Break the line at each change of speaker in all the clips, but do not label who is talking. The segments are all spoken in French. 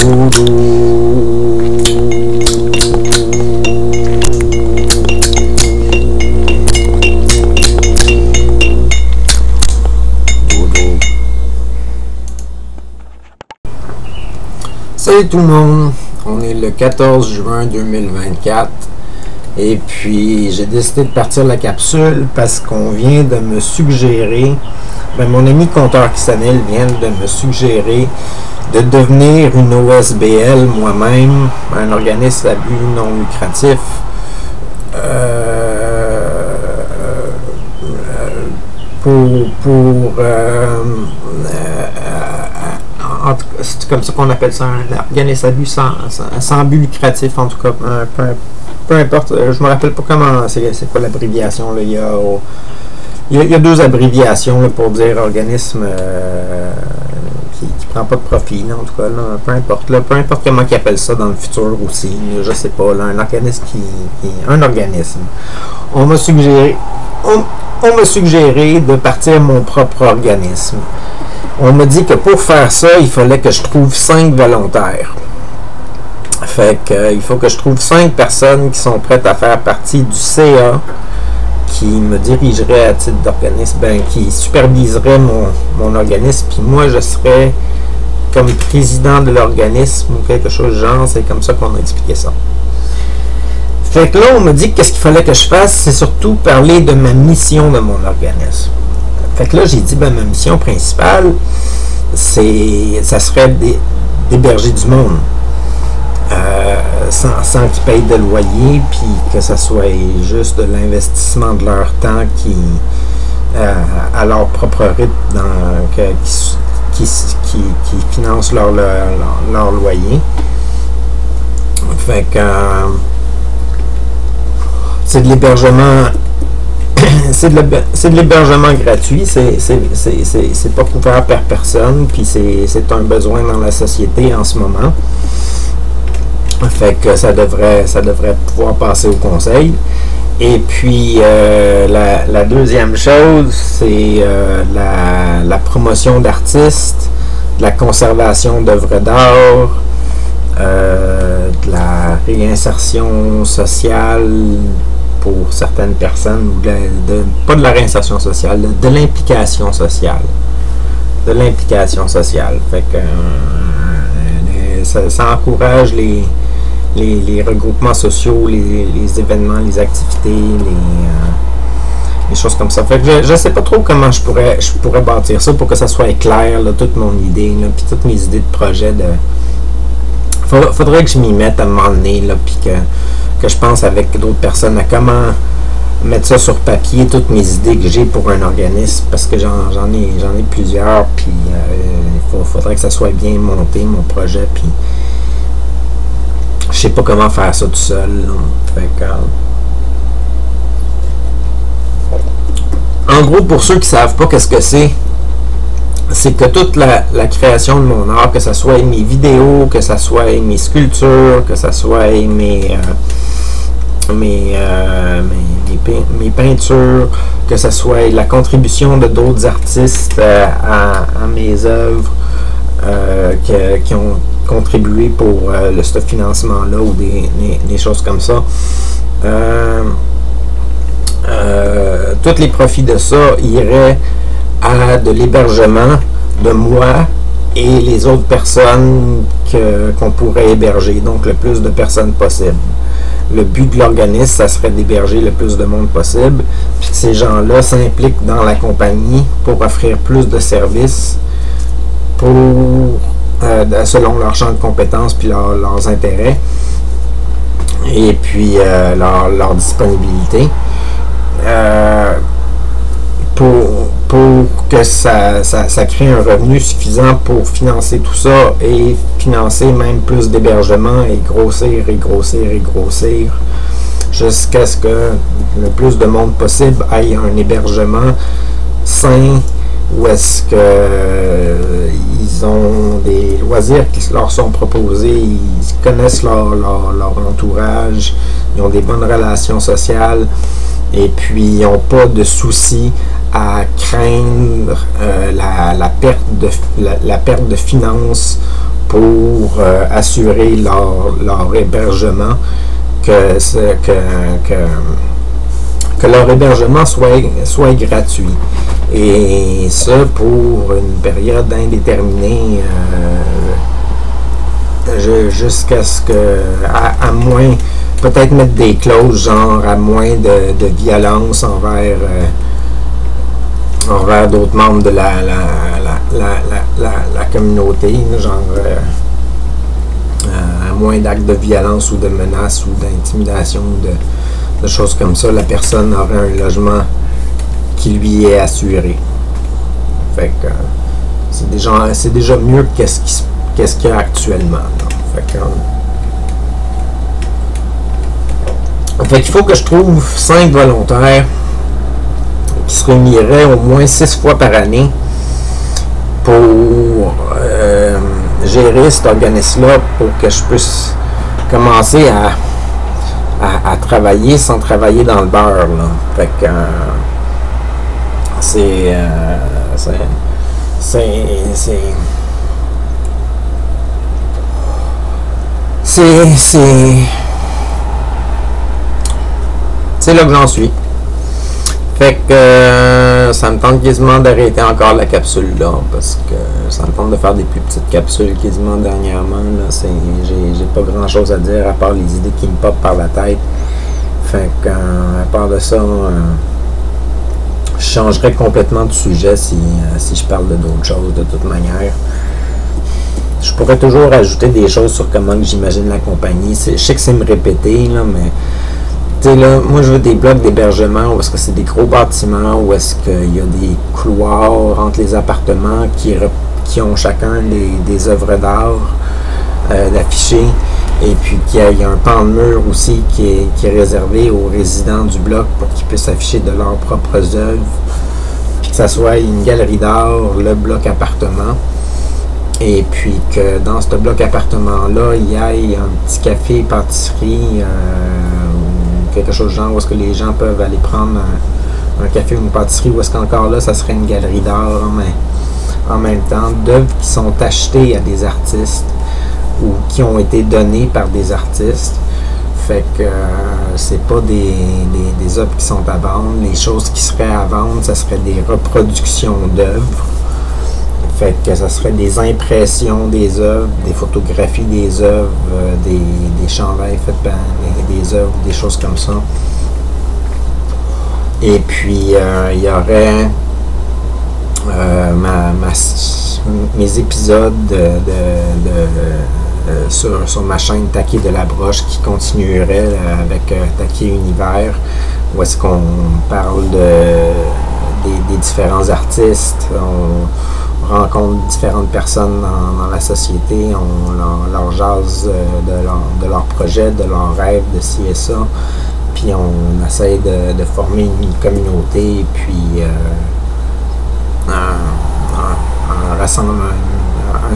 Salut tout le monde, on est le 14 juin 2024 et puis j'ai décidé de partir la capsule parce qu'on vient de me suggérer, mon ami compteur Xanil vient de me suggérer de devenir une OSBL moi-même, un organisme à but non lucratif, c'est comme ça qu'on appelle ça, un organisme à but sans but lucratif, en tout cas, peu importe, je me rappelle pas comment, c'est quoi l'abréviation, là, il y a deux abréviations là, pour dire organisme qui prend pas de profit, là, en tout cas, là, peu importe comment ils appellent ça dans le futur aussi, là, je sais pas, là, un organisme un organisme. On m'a suggéré de partir mon propre organisme. On m'a dit que pour faire ça, il fallait que je trouve 5 volontaires. Fait que il faut que je trouve 5 personnes qui sont prêtes à faire partie du CA, qui me dirigerait à titre d'organisme, qui superviserait mon organisme, puis moi je serais comme président de l'organisme ou quelque chose du genre, c'est comme ça qu'on a expliqué ça. Fait que là, on m'a dit que qu'est-ce qu'il fallait que je fasse, c'est surtout parler de ma mission de mon organisme. Fait que là, j'ai dit, ma mission principale, ça serait d'héberger du monde, sans qu'ils payent de loyer, puis que ça soit juste de l'investissement de leur temps à leur propre rythme, qui finance leur loyer. Fait que c'est de l'hébergement. C'est de l'hébergement gratuit, c'est pas couvert par personne, puis c'est un besoin dans la société en ce moment. Fait que ça devrait pouvoir passer au conseil. Et puis la deuxième chose, c'est la promotion d'artistes, de la conservation d'œuvres d'art, de la réinsertion sociale pour certaines personnes, pas de la réinsertion sociale, de l'implication sociale. De l'implication sociale. Fait que ça encourage les regroupements sociaux, les événements, les activités, les choses comme ça. Fait que je sais pas trop comment je pourrais bâtir ça pour que ça soit clair, là, toute mon idée, là, puis toutes mes idées de projet. Faudrait que je m'y mette à un moment donné, là, puis que je pense avec d'autres personnes à comment mettre ça sur papier, toutes mes idées que j'ai pour un organisme, parce que j'en ai plusieurs, puis il faudrait que ça soit bien monté, mon projet, puis je sais pas comment faire ça tout seul, là. Fait que, en gros, pour ceux qui savent pas qu'est-ce que c'est que toute la création de mon art, que ce soit mes vidéos, que ce soit mes sculptures, que ce soit mes peintures, que ce soit la contribution de d'autres artistes à mes œuvres qui ont contribué pour ce financement-là ou des choses comme ça. Tous les profits de ça iraient à de l'hébergement de moi et les autres personnes qu'on pourrait héberger, donc le plus de personnes possible. Le but de l'organisme, ça serait d'héberger le plus de monde possible, puis que ces gens-là s'impliquent dans la compagnie pour offrir plus de services selon leur champ de compétences puis leurs intérêts et puis leur disponibilité. Pour que ça crée un revenu suffisant pour financer tout ça et financer même plus d'hébergement et grossir jusqu'à ce que le plus de monde possible ait un hébergement sain, où est-ce que ils ont des loisirs qui leur sont proposés, ils connaissent leur entourage, ils ont des bonnes relations sociales, et puis ils n'ont pas de soucis à craindre la perte de finances pour assurer leur hébergement, que leur hébergement soit gratuit. Et ça pour une période indéterminée, jusqu'à ce que, à moins, peut-être mettre des clauses genre à moins de violence envers d'autres membres de la communauté, genre à moins d'actes de violence ou de menaces ou d'intimidation, de choses comme ça, la personne aurait un logement qui lui est assuré. Fait que c'est déjà mieux que qu'est-ce qu'il y a actuellement. Fait qu'il faut que je trouve 5 volontaires qui se réuniraient au moins 6 fois par année pour gérer cet organisme-là, pour que je puisse commencer à travailler sans travailler dans le beurre. Là. Fait que c'est là que j'en suis. Fait que ça me tente quasiment d'arrêter encore la capsule là, parce que ça me tente de faire des plus petites capsules quasiment dernièrement. J'ai pas grand chose à dire à part les idées qui me popent par la tête. Fait que à part de ça, je changerais complètement de sujet si je parle de d'autres choses de toute manière. Je pourrais toujours ajouter des choses sur comment j'imagine la compagnie. Je sais que c'est me répéter, là, mais là, moi je veux des blocs d'hébergement où est-ce que c'est des gros bâtiments, où est-ce qu'il y a des couloirs entre les appartements qui ont chacun des œuvres d'art d'afficher, et puis qu'il y a un pan de mur aussi qui est réservé aux résidents du bloc pour qu'ils puissent afficher de leurs propres œuvres, puis que ça soit une galerie d'art, le bloc appartement. Et puis que dans ce bloc appartement-là, il y ait un petit café, pâtisserie, ou quelque chose de genre où est-ce que les gens peuvent aller prendre un café ou une pâtisserie, ou est-ce qu'encore là, ça serait une galerie d'art en même temps, d'œuvres qui sont achetées à des artistes ou qui ont été données par des artistes. Fait que c'est pas des œuvres qui sont à vendre. Les choses qui seraient à vendre, ça serait des reproductions d'œuvres. Fait que ça serait des impressions des œuvres, des photographies des œuvres, des chandails faits par des œuvres, des choses comme ça. Et puis, il y aurait mes épisodes sur ma chaîne Taquet de la Broche qui continuerait avec Taquet Univers, où est-ce qu'on parle des différents artistes, on rencontre différentes personnes dans la société, on leur jase de leurs projets, de leurs rêves, de ci et ça, puis on essaie de former une communauté, puis un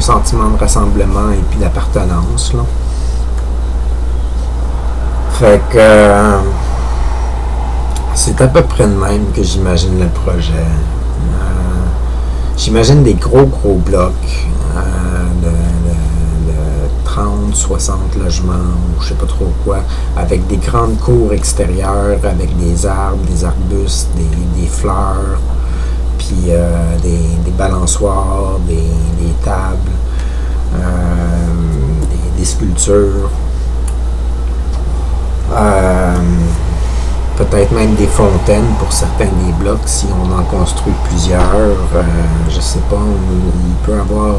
sentiment de rassemblement et puis d'appartenance, là. Fait que c'est à peu près de même que j'imagine le projet. J'imagine des gros blocs de 30, 60 logements ou je sais pas trop quoi, avec des grandes cours extérieures, avec des arbres, des arbustes, des fleurs, puis des balançoires, des tables, des sculptures, peut-être même des fontaines pour certains des blocs si on en construit plusieurs, je sais pas, il peut y avoir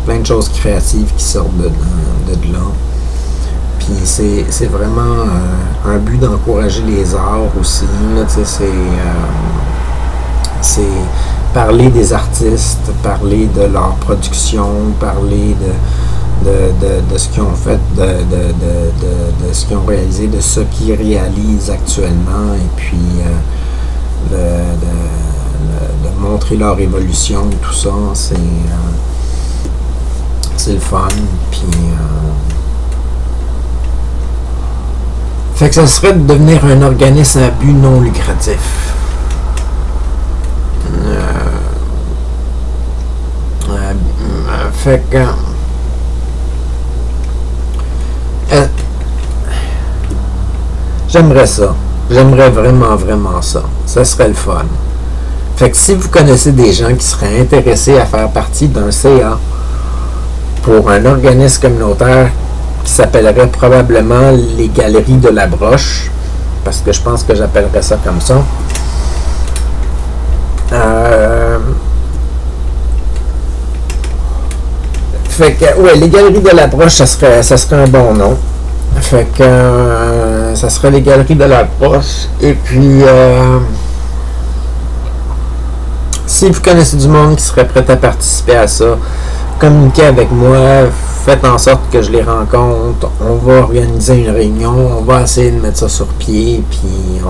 plein de choses créatives qui sortent de là. Puis c'est vraiment un but d'encourager les arts aussi, là, c'est parler des artistes, parler de leur production, parler de ce qu'ils ont fait, de ce qu'ils ont réalisé, de ce qu'ils réalisent actuellement, et puis de montrer leur évolution, tout ça, c'est le fun. Puis fait que ça serait de devenir un organisme à but non lucratif. Fait que J'aimerais ça. J'aimerais vraiment, vraiment ça. Ça serait le fun. Fait que si vous connaissez des gens qui seraient intéressés à faire partie d'un CA pour un organisme communautaire qui s'appellerait probablement les Galeries de la Broche, parce que je pense que j'appellerais ça comme ça. Fait que, ouais, les Galeries de la Broche, ça serait un bon nom. Fait que, ça serait les Galeries de la Broche. Et puis, si vous connaissez du monde qui serait prêt à participer à ça, communiquez avec moi, faites en sorte que je les rencontre, on va organiser une réunion, on va essayer de mettre ça sur pied, puis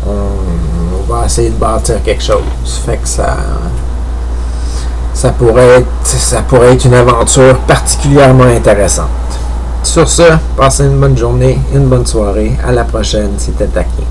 on va essayer de bâtir quelque chose. Fait que ça pourrait être une aventure particulièrement intéressante. Sur ce, passez une bonne journée, une bonne soirée. À la prochaine, c'était Taquin.